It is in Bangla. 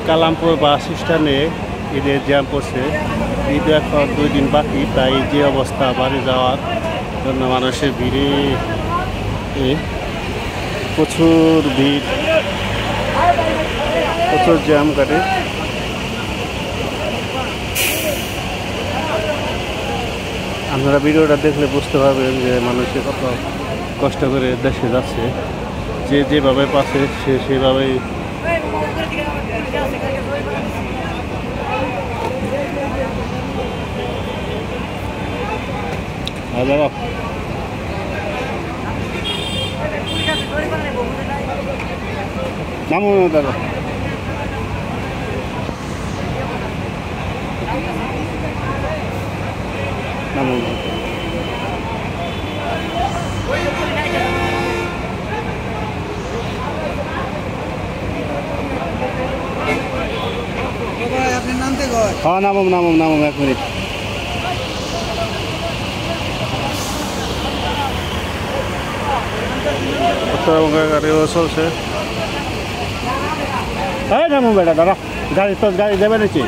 কালামপুর বাস স্ট্যান্ডে ঈদের জ্যাম পড়ছে। ঈদ এখন 2 দিন বাকি, তাই যে অবস্থা বাড়ি যাওয়ার জন্য মানুষের ভিড়ে প্রচুর ভিড়, প্রচুর জ্যাম কাটে। আপনারা ভিডিওটা দেখলে বুঝতে পারবেন যে মানুষের কত কষ্ট করে দেশে যাচ্ছে। যে যেভাবে পাচ্ছে সে সেভাবেই নামো দাদা। নামো হ্যাঁ, নামো নামো নামো, 1 মিনিট। উত্তরবঙ্গের গাড়িও চলছে। হ্যাঁ নামো বেটা দাদা, গাড়ি তো গাড়ি দেবে নাকি?